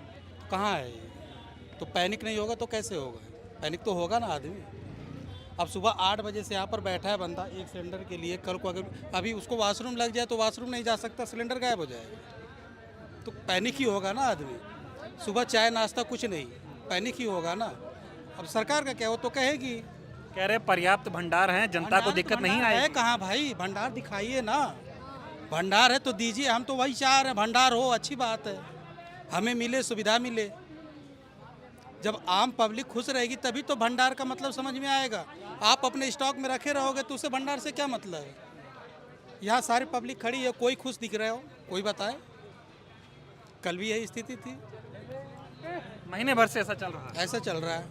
कहाँ है ये? तो पैनिक नहीं होगा तो कैसे होगा? पैनिक तो होगा ना आदमी। अब सुबह 8 बजे से यहाँ पर बैठा है बंदा एक सिलेंडर के लिए, कल को अगर अभी उसको वॉशरूम लग जाए तो वॉशरूम नहीं जा सकता, सिलेंडर गायब हो जाएगा, तो पैनिक ही होगा ना आदमी। सुबह चाय नाश्ता कुछ नहीं, पैनिक ही होगा ना। अब सरकार का क्या, वो तो कहेगी, कह रहे पर्याप्त भंडार हैं, जनता को दिक्कत नहीं आएगी। है कहाँ भाई, भंडार दिखाइए ना, भंडार है तो दीजिए, हम तो वही चाह रहे हैं, भंडार हो अच्छी बात है, हमें मिले, सुविधा मिले। जब आम पब्लिक खुश रहेगी तभी तो भंडार का मतलब समझ में आएगा। आप अपने स्टॉक में रखे रहोगे तो उसे भंडार से क्या मतलब है? यहाँ सारी पब्लिक खड़ी है, कोई खुश दिख रहे हो, कोई बताए? कल भी यही स्थिति थी, महीने भर से ऐसा चल रहा है। ऐसा चल रहा है,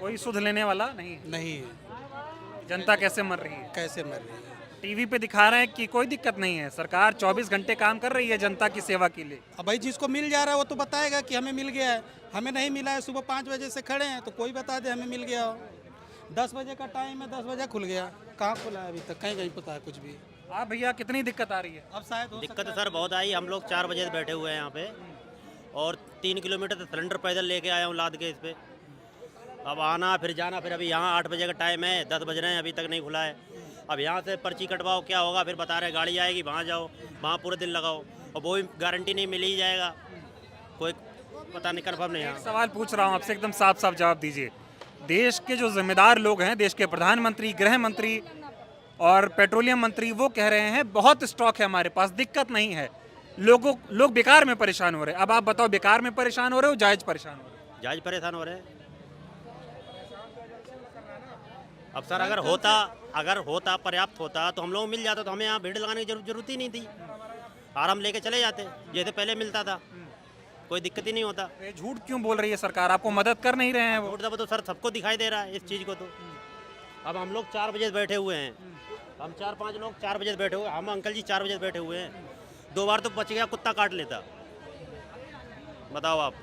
कोई सुध लेने वाला नहीं नहीं। जनता कैसे मर रही है? कैसे मर रही है? टीवी पे दिखा रहे हैं कि कोई दिक्कत नहीं है, सरकार 24 घंटे काम कर रही है जनता की सेवा के लिए। अब भाई जिसको मिल जा रहा है वो तो बताएगा कि हमें मिल गया है, हमें नहीं मिला है। सुबह 5 बजे से खड़े हैं तो कोई बता दे हमें मिल गया हो। 10 बजे का टाइम है, 10 बजे खुल गया, कहाँ खुला है अभी तक? कहीं पता है कुछ भी। आप भैया कितनी दिक्कत आ रही है? अब शायद दिक्कत तो सर बहुत आई। हम लोग 4 बजे से बैठे हुए हैं यहाँ पे, और 3 किलोमीटर तो सिलेंडर पैदल लेके आया हूँ लाद के इस पे। अब आना फिर जाना, फिर अभी यहाँ 8 बजे का टाइम है, 10 बज रहे हैं, अभी तक नहीं खुला है। अब यहाँ से पर्ची कटवाओ, क्या होगा? फिर बता रहे गाड़ी आएगी, वहाँ जाओ, वहाँ पूरे दिन लगाओ, और वो भी गारंटी नहीं मिल ही जाएगा, कोई पता नहीं, कन्फर्म नहीं। एक सवाल पूछ रहा हूँ आपसे, एकदम साफ साफ जवाब दीजिए। देश के जो जिम्मेदार लोग हैं, देश के प्रधानमंत्री, गृह मंत्री और पेट्रोलियम मंत्री, वो कह रहे हैं बहुत स्टॉक है हमारे पास, दिक्कत नहीं है। लोग बेकार में परेशान हो रहे हैं। अब आप बताओ, बेकार में परेशान हो रहे हो, जायज परेशान हो रहे हो? जायज परेशान हो रहे हैं। अब सर अगर होता पर्याप्त होता तो हम लोग मिल जाता, तो हमें यहाँ भीड़ लगाने की जरूरत ही नहीं थी। आराम लेके चले जाते जैसे पहले मिलता था, कोई दिक्कत ही नहीं होता। ये झूठ क्यों बोल रही है सरकार? आपको मदद कर नहीं रहे हैं वो? झूठ दबा तो सर सबको दिखाई दे रहा है इस चीज़ को। तो अब हम लोग 4 बजे बैठे हुए हैं, हम 4-5 लोग 4 बजे बैठे हुए, हम अंकल जी 4 बजे बैठे हुए हैं। 2 बार तो बच गया, कुत्ता काट लेता। बताओ आप।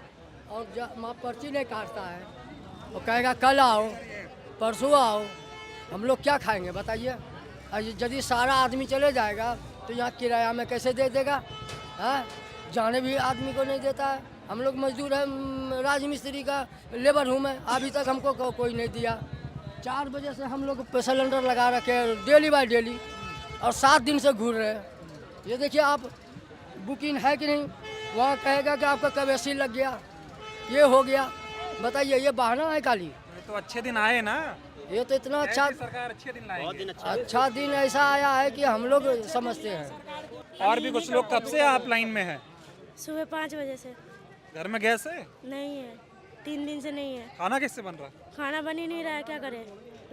और माँ पर्ची नहीं काटता है, वो कहेगा कल आओ परसों आओ, हम लोग क्या खाएंगे बताइए? यदि सारा आदमी चले जाएगा तो यहाँ किराया में कैसे दे देगा? हाँ, जाने भी आदमी को नहीं देता है। हम लोग मजदूर हैं, राजमिस्त्री का लेबर हूँ मैं, अभी तक हमको कोई नहीं दिया। 4 बजे से हम लोग सिलेंडर लगा रखे हैं डेली बाय डेली, और 7 दिन से घूर रहे हैं। ये देखिए आप, बुकिंग है कि नहीं? वहाँ कहेगा कि आपका कब एसी लग गया, ये हो गया। बताइए, ये बहाना है खाली? तो अच्छे दिन आए ना, ये तो इतना अच्छा सरकार अच्छे दिन लाएगी। अच्छा दिन ऐसा आया है कि हम लोग समझते हैं। और भी कुछ लोग, कब से आप लाइन में हैं? सुबह 5 बजे से। घर में गैस है? नहीं है, 3 दिन से नहीं है। खाना कैसे बन रहा? खाना बन ही नहीं रहा है, क्या करें?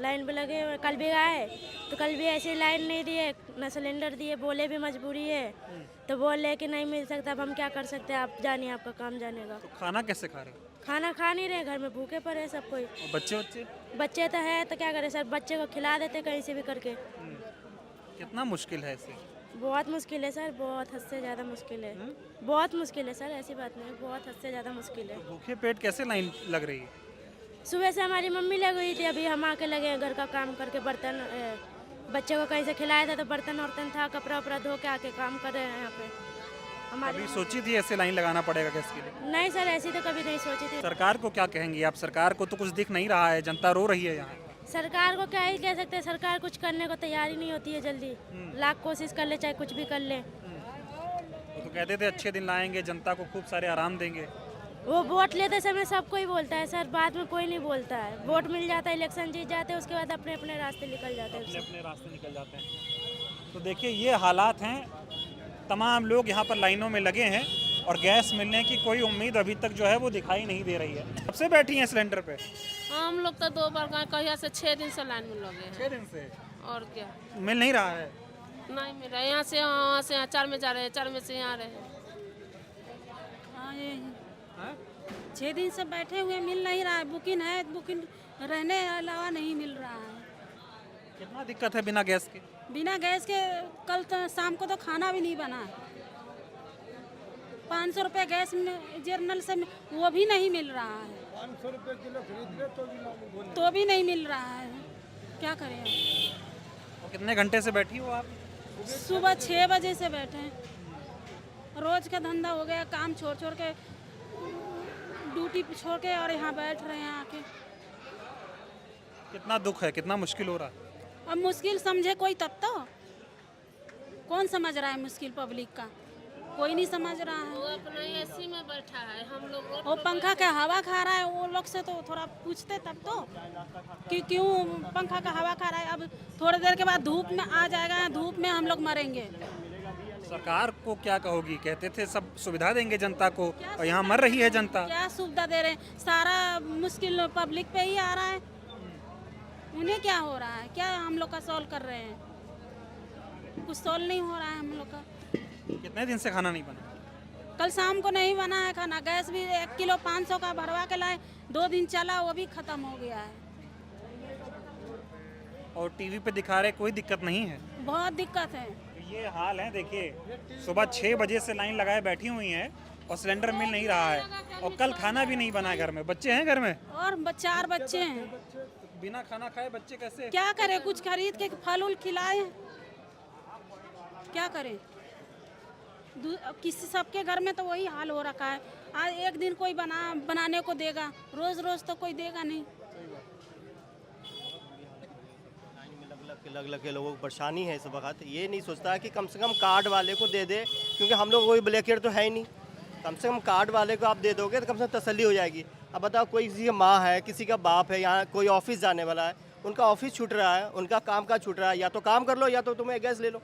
लाइन पे लगे हुए, कल भी आए तो कल भी ऐसे लाइन नहीं दिए, न सिलेंडर दिए, बोले भी मजबूरी है तो बोले कि नहीं मिल सकता। अब हम क्या कर सकते हैं, आप जानिए, आपका काम जानेगा। तो खाना कैसे खा रहे? खाना खा नहीं रहे, घर में भूखे पड़े हैं सब कोई। बच्चे तो है तो क्या करें सर, बच्चे को खिला देते कहीं से भी करके। कितना मुश्किल है इसे? बहुत मुश्किल है सर, बहुत हद से ज़्यादा मुश्किल है। बहुत मुश्किल है सर, ऐसी बात नहीं, बहुत हद से ज़्यादा मुश्किल है। भूखे पेट कैसे लाइन लग रही है? सुबह से हमारी मम्मी लग गई थी, अभी हम आके लगे हैं घर का काम करके। बर्तन बच्चे को कहीं से खिलाया था तो बर्तन वर्तन था, कपड़ा वपड़ा धो के आके काम कर रहे हैं यहाँ पे। कभी सोची थी ऐसे लाइन लगाना पड़ेगा गैस के लिए? नहीं सर, ऐसी तो कभी नहीं सोची थी। सरकार को क्या कहेंगी आप? सरकार को तो कुछ दिख नहीं रहा है, जनता रो रही है यहाँ। सरकार को क्या ही कह सकते हैं, सरकार कुछ करने को तैयार ही नहीं होती है जल्दी। लाख कोशिश कर ले, चाहे कुछ भी कर ले। वो तो कहते थे अच्छे दिन लाएंगे, जनता को खूब सारे आराम देंगे। वो वोट लेते समय सब कोई बोलता है सर, बाद में कोई नहीं बोलता है। वोट मिल जाता है, इलेक्शन जीत जाते हैं, उसके बाद अपने अपने रास्ते निकल जाते हैं। अपने रास्ते निकल जाते हैं। तो देखिए, ये हालात हैं। तमाम लोग यहाँ पर लाइनों में लगे हैं और गैस मिलने की कोई उम्मीद अभी तक जो है वो दिखाई नहीं दे रही है। कब से बैठी हैं सिलेंडर पे? हम लोग तो 2 बार गए, कहिया से 6 दिन से लाइन में लगे हैं। 6 दिन से? और क्या, मिल नहीं रहा है? नहीं मिल रहा है। यहाँ से वहाँ से यहाँ 4 में जा रहे हैं, 4 में से यहाँ रहे हैं। 6 दिन से बैठे हुए, मिल नहीं रहा है। बुकिंग है, बुकिंग रहने अलावा नहीं मिल रहा है। कितना दिक्कत है बिना गैस के? बिना गैस के कल तो शाम को तो खाना भी नहीं बना। 500 रुपये गैस में जर्नल से वो भी नहीं मिल रहा है। 500 रुपये किलो खरीद ले तो भी नहीं मिल रहा है, क्या करें? और कितने घंटे से बैठी हो आप? सुबह 6 बजे से बैठे हैं। रोज का धंधा हो गया, काम छोड़ छोड़ के, ड्यूटी छोड़ के, और यहाँ बैठ रहे हैं आके। कितना दुख है, कितना मुश्किल हो रहा है? अब मुश्किल समझे कोई तब तो। कौन समझ रहा है मुश्किल पब्लिक का? कोई नहीं समझ रहा है। वो अपना एसी में बैठा है, हम लोग वो पंखा का हवा खा रहा है। वो लोग से तो थोड़ा पूछते तब तो कि क्यों पंखा का हवा खा रहा है। अब थोड़ी देर के बाद धूप में आ जाएगा, धूप में हम लोग मरेंगे। सरकार को क्या कहोगी? कहते थे सब सुविधा देंगे जनता को, और यहाँ मर रही है जनता। क्या सुविधा दे रहे हैं? सारा मुश्किल पब्लिक पे ही आ रहा है। उन्हें क्या हो रहा है? क्या हम लोग का सॉल्व कर रहे हैं? कुछ सॉल्व नहीं हो रहा है हम लोग का। कितने दिन से खाना नहीं बना? कल शाम को नहीं बना है खाना। गैस भी 1 किलो 500 का भरवा के लाए, 2 दिन चला, वो भी खत्म हो गया है। और टीवी पे दिखा रहे कोई दिक्कत नहीं है? बहुत दिक्कत है। ये हाल है। देखिए, सुबह 6 बजे से लाइन लगाए बैठी हुई हैं और सिलेंडर मिल नहीं रहा है, और कल खाना भी नहीं बना है घर में। बच्चे हैं घर में, और 4 बच्चे हैं। बिना खाना खाए बच्चे कैसे? क्या करें? कुछ खरीद के फल उल खिलाए, क्या करें? किसी सबके घर में तो वही हाल हो रखा है। आज एक दिन कोई बनाने को देगा, रोज रोज तो कोई देगा नहीं। लग के लोगों को परेशानी है इस वक्त। ये नहीं सोचता है कि कम से कम कार्ड वाले को दे दे, क्योंकि हम लोग कोई ब्लैकेट तो है ही नहीं। कम से कम कार्ड वाले को आप दे दोगे तो कम से कम तसल्ली हो जाएगी। अब बताओ, कोई किसी की माँ है, किसी का बाप है, यहाँ कोई ऑफिस जाने वाला है, उनका ऑफिस छूट रहा है, उनका काम का छूट रहा है, या तो काम कर लो या तो तुम्हें गैस ले लो।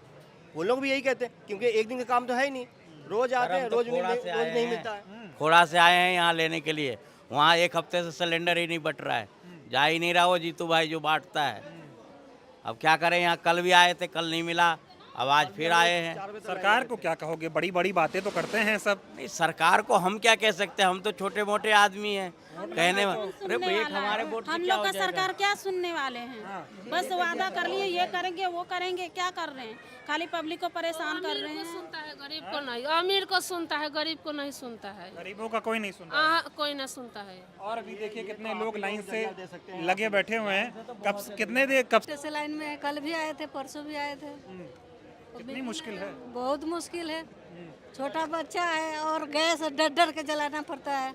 वो लोग भी यही कहते हैं, क्योंकि एक दिन का काम तो है ही नहीं। रोज आते हैं, रोज नहीं मिलता है। खोड़ा से आए हैं यहाँ लेने के लिए। वहाँ 1 हफ्ते से सिलेंडर ही नहीं बट रहा है, जा ही नहीं रहा वो जीतू भाई जो बांटता है। अब क्या करें, यहाँ कल भी आए थे, कल नहीं मिला, अब आज फिर आए हैं। सरकार को क्या कहोगे? बड़ी बड़ी बातें तो करते हैं सब। नहीं, सरकार को हम क्या कह सकते हैं, हम तो छोटे मोटे आदमी हैं कहने में। अरे भैया हमारे वोट से हम क्या लोग हो का जाएगा? सरकार क्या सुनने वाले हैं? बस वादा कर लिए, ये करेंगे वो करेंगे, क्या कर रहे हैं? खाली पब्लिक को परेशान कर रहे हैं। सुनता है गरीब को नहीं, अमीर को सुनता है, गरीब को नहीं सुनता है। गरीबों का कोई नहीं सुनता। कोई नहीं सुनता है। और अभी देखिए कितने लोग लाइन से लगे बैठे हुए हैं। कितने देर कब जैसे लाइन में कल भी आए थे, परसों भी आए थे। कितनी मुश्किल है? बहुत मुश्किल है। छोटा बच्चा है और गैस डर डर के जलाना पड़ता है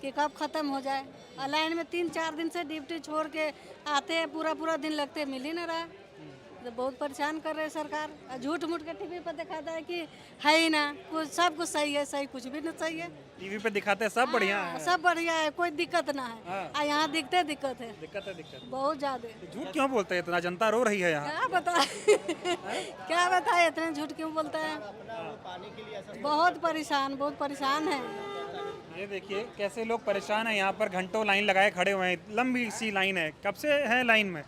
कि कब खत्म हो जाए। और लाइन में 3-4 दिन से ड्यूटी छोड़ के आते हैं, पूरा पूरा दिन लगते, मिल ही ना रहा। तो बहुत परेशान कर रहे हैं सरकार। और झूठ मूठ के टीवी पर दिखाता है कि है ही ना, कुछ सब कुछ सही है, सही कुछ भी नहीं सही है। टीवी पे दिखाते हैं सब बढ़िया है। सब बढ़िया है, कोई दिक्कत ना है। और यहाँ दिखते दिक्कत है, दिक्कत बहुत ज्यादा। झूठ क्यों बोलते हैं? इतना जनता रो रही है यहाँ। क्या बताए क्या बताए, इतने झूठ क्यों बोलता है? बहुत परेशान है। ये देखिए कैसे लोग परेशान हैं। यहाँ पर घंटों लाइन लगाए खड़े हुए हैं, लंबी सी लाइन है। कब से है लाइन में?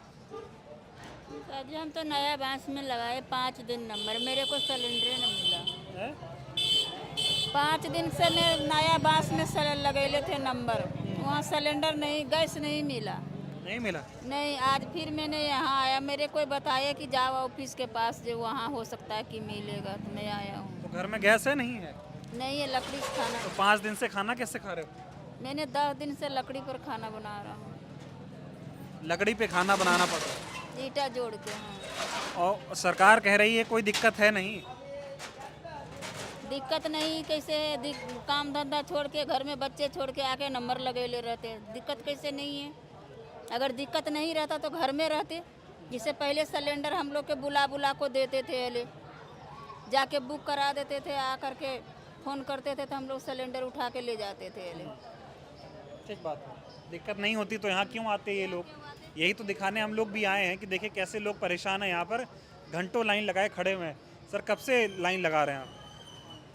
जी हम तो नया बांस में लगाए 5 दिन नंबर, मेरे को सिलेंडर नहीं मिला। 5 दिन से मैं नया बांस में लगेले थे नंबर, वहाँ सिलेंडर नहीं, गैस नहीं मिला। नहीं, आज फिर मैंने यहाँ आया, मेरे कोई बताया कि जाओ ऑफिस के पास, जो वहाँ हो सकता है कि मिलेगा, तो मैं आया हूँ। तो घर में गैस है? नहीं है। नहीं है, लकड़ी से खाना। तो 5 दिन से खाना कैसे खा रहे हो? मैंने 10 दिन से लकड़ी पर खाना बना रहा हूँ। लकड़ी पे खाना बनाना पड़ रहा है, ईटा जोड़ के। हाँ, और सरकार कह रही है कोई दिक्कत है नहीं। दिक्कत नहीं कैसे? काम धंधा छोड़ के, घर में बच्चे छोड़ के आके नंबर लगे ले रहते हैं, दिक्कत कैसे नहीं है? अगर दिक्कत नहीं रहता तो घर में रहते। जिससे पहले सिलेंडर हम लोग के बुला बुला को देते थे, ले जाके बुक करा देते थे, आ करके फ़ोन करते थे तो हम लोग सिलेंडर उठा के ले जाते थे। ले ठीक बात है, दिक्कत नहीं होती तो यहाँ क्यों आते ये लोग? यही तो दिखाने हम लोग भी आए हैं कि देखिए कैसे लोग परेशान हैं। यहाँ पर घंटों लाइन लगाए खड़े हुए हैं। सर कब से लाइन लगा रहे हैं आप?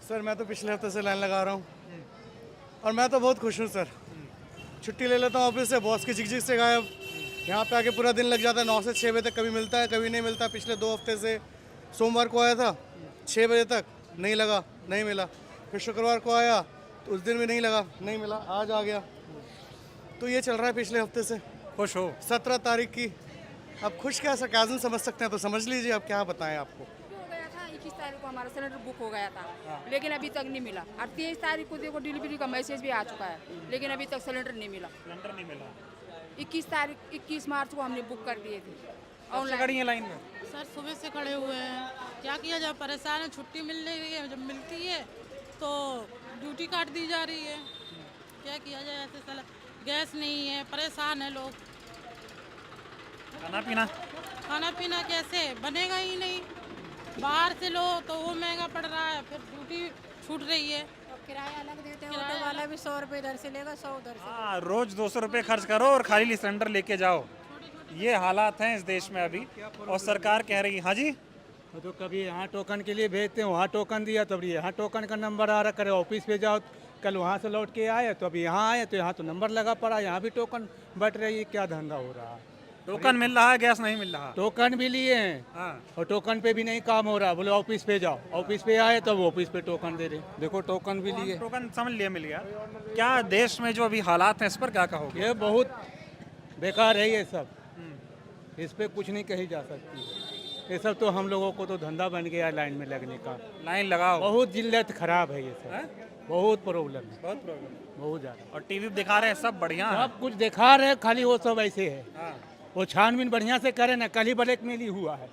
सर मैं तो पिछले हफ्ते से लाइन लगा रहा हूँ और मैं तो बहुत खुश हूँ सर। छुट्टी ले लेता हूँ ऑफिस से, बॉस की झिकझिक से गायब। यहाँ पे आके पूरा दिन लग जाता है, 9 से 6 बजे तक कभी मिलता है कभी नहीं मिलता। पिछले 2 हफ्ते से सोमवार को आया था 6 बजे तक, नहीं लगा, नहीं मिला। फिर शुक्रवार को आया तो उस दिन भी नहीं लगा, नहीं मिला, आज आ गया। तो ये चल रहा है पिछले हफ्ते से। खुश हो? 17 तारीख की। अब खुश क्या सरकाज़म समझ सकते हैं तो समझ लीजिए, अब क्या बताएं आपको। 21 तारीख को हमारा सिलेंडर बुक हो गया था, लेकिन अभी तक नहीं मिला। और 23 तारीख को देखो डिलीवरी का मैसेज भी आ चुका है, लेकिन अभी तक सिलेंडर नहीं मिला। 21 मार्च को हमने बुक कर दिए थे ऑनलाइन। लाइन में सर सुबह से खड़े हुए हैं, क्या किया जाए, परेशान है। छुट्टी मिल नहीं रही है, जब मिलती है तो ड्यूटी काट दी जा रही है। क्या किया जाए, ऐसे साला गैस नहीं है, परेशान है लोग। खाना पीना कैसे बनेगा ही नहीं, बाहर से लो तो वो महंगा पड़ रहा है, फिर ड्यूटी छूट रही है। किराया अलग देते हैं, ऑटो वाला भी 100 रुपये इधर से लेगा, 100 उधर से। हाँ, रोज 200 रुपये खर्च करो और खाली सिलेंडर लेके जाओ। ये हालात हैं इस देश में अभी, और सरकार कह रही है। हाँ जी, तो कभी यहाँ टोकन के लिए भेजते हैं, वहाँ टोकन दिया तो अभी यहाँ टोकन का नंबर आ रहा, करे ऑफिस पे जाओ, कल वहाँ से लौट के आए तो अभी यहाँ आए तो यहाँ तो नंबर लगा पड़ा, यहाँ भी टोकन बट रही है। क्या धंधा हो रहा है? टोकन मिल रहा है, गैस नहीं मिल रहा। टोकन भी लिए हैं और टोकन पे भी नहीं काम हो रहा। बोले ऑफिस पे जाओ, ऑफिस पे आए तो वो ऑफिस पे टोकन दे रहे। देखो टोकन भी लिए, टोकन समझ लिया, मिल गया। क्या देश में जो अभी हालात हैं इस पर क्या कहोगे? ये बहुत बेकार है ये सब, इस पे कुछ नहीं कही जा सकती। ये सब तो हम लोगों को तो धंधा बन गया है लाइन में लगने का। लाइन लगाओ, बहुत जिल्लत खराब है ये सब, बहुत प्रॉब्लम है, बहुत ज़्यादा। और टीवी दिखा रहे हैं सब बढ़िया है, सब कुछ दिखा रहे हैं, खाली वो सब ऐसे है। वो छानबीन बढ़िया से करे ना, कल ही ब्लैक मेल ही हुआ है।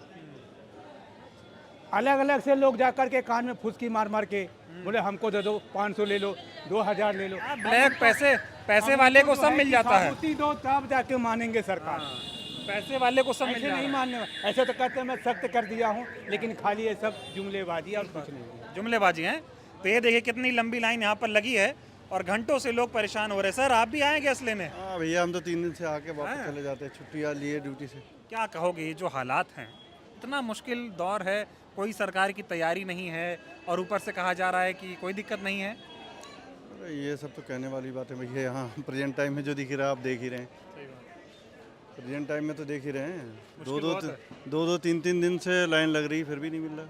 अलग अलग से लोग जा कर के कान में फुसकी मार मार के बोले हमको दे दो, 500 ले लो, 2000 ले लो। ब्लैक पैसे वाले को सब मिल जाता है। दो तब जाके मानेंगे सरकार, पैसे वाले को सब मिल ऐसे जाता नहीं है। मानने। ऐसे तो कहते हैं मैं सख्त कर दिया हूँ, लेकिन खाली ये सब जुमलेबाजी और कुछ नहीं। जुमलेबाजी है। तो ये देखिए कितनी लंबी लाइन यहाँ पर लगी है और घंटों से लोग परेशान हो रहे हैं। सर आप भी आए गैस लेने? हाँ भैया, हम तो 3 दिन से आके वापस चले जाते हैं, छुट्टियाँ लिए ड्यूटी से। क्या कहोगे, ये जो हालात हैं, इतना मुश्किल दौर है, कोई सरकार की तैयारी नहीं है और ऊपर से कहा जा रहा है कि कोई दिक्कत नहीं है। अरे ये सब तो कहने वाली बात है भैया, यहाँ प्रेजेंट टाइम में जो दिख रहा है आप देख ही रहे हैं। प्रेजेंट टाइम में तो देख ही रहे हैं, मुश्किल बहुत है। दो तीन दिन से लाइन लग रही, फिर भी नहीं मिल रहा।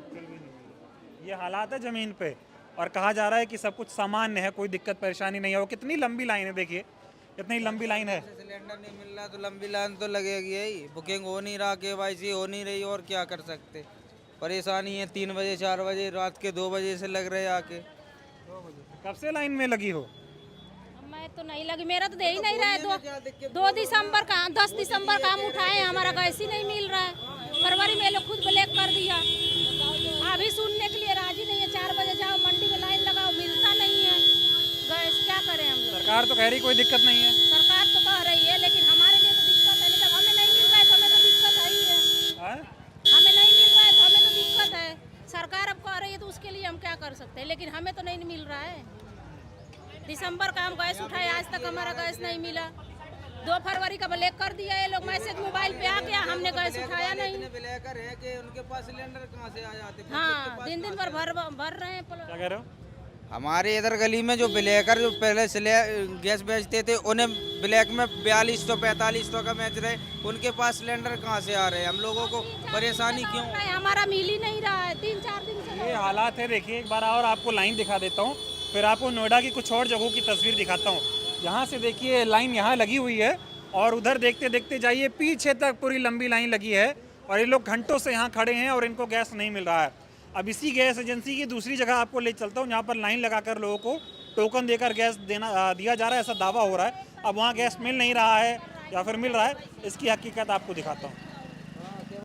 ये हालात है ज़मीन पे, और कहा जा रहा है कि सब कुछ सामान्य है, कोई दिक्कत परेशानी नहीं है। वो कितनी लंबी लाइन है, देखिए इतनी लंबी लाइन है। सिलेंडर नहीं मिल रहा तो लंबी लाइन तो लगेगी ही, बुकिंग हो नहीं रहा, KYC हो नहीं रही, और क्या कर सकते। परेशानी है, 3 बजे 4 बजे रात के 2 बजे से लग रहे आके। कब से लाइन में लगी हो? मैं तो नहीं लगी, मेरा तो दे ही नहीं रहा है। 2 दिसंबर का 10 दिसंबर का हम उठाए, हमारा गैस ही नहीं मिल रहा है। फरवरी में लोग खुद ब्लैक कर दिया, अभी सुनने के लिए राजी नहीं है। 4 बजे जाओ मंडी में लाइन लगाओ, मिलता नहीं है गैस, क्या करें हम लोग। सरकार तो कह रही कोई दिक्कत नहीं है। सरकार तो कह रही है, लेकिन हमारे लिए तो दिक्कत है। जब हमें नहीं मिल रहा है तो हमें तो दिक्कत है ही है। हमें नहीं मिल रहा है तो हमें तो दिक्कत है। सरकार अब कह रही है तो उसके लिए हम क्या कर सकते हैं, लेकिन हमें तो नहीं मिल रहा है। दिसंबर का हम गैस उठाए, आज तक हमारा गैस नहीं मिला। 2 फरवरी का ब्लैक कर दिया है लोग, मैसेज मोबाइल पे आ गया, हमने गैस उठाया नहीं। ब्लैकर है कि उनके पास सिलेंडर कहाँ से आ जाते हैं? हाँ, दिन भर भर रहे हैं। क्या कह रहे हो? हमारे इधर गली में जो ब्लैकर जो पहले गैस बेचते थे, उन्हें ब्लैक में 4200 4500 का बेच रहे, उनके पास सिलेंडर कहाँ से आ रहे हैं? हम लोगों को परेशानी क्यों? हमारा मिल ही नहीं रहा है 3-4 दिन से। ये हालात है, देखिए एक बार और आपको लाइन दिखा देता हूँ, फिर आपको नोएडा की कुछ और जगहों की तस्वीर दिखाता हूँ। यहाँ से देखिए लाइन यहाँ लगी हुई है, और उधर देखते देखते जाइए, पीछे तक पूरी लंबी लाइन लगी है, और ये लोग घंटों से यहाँ खड़े हैं और इनको गैस नहीं मिल रहा है। अब इसी गैस एजेंसी की दूसरी जगह आपको ले चलता हूँ, जहाँ पर लाइन लगाकर लोगों को टोकन देकर गैस दिया जा रहा है, ऐसा दावा हो रहा है। अब वहाँ गैस मिल नहीं रहा है या फिर मिल रहा है, इसकी हकीकत आपको दिखाता हूँ।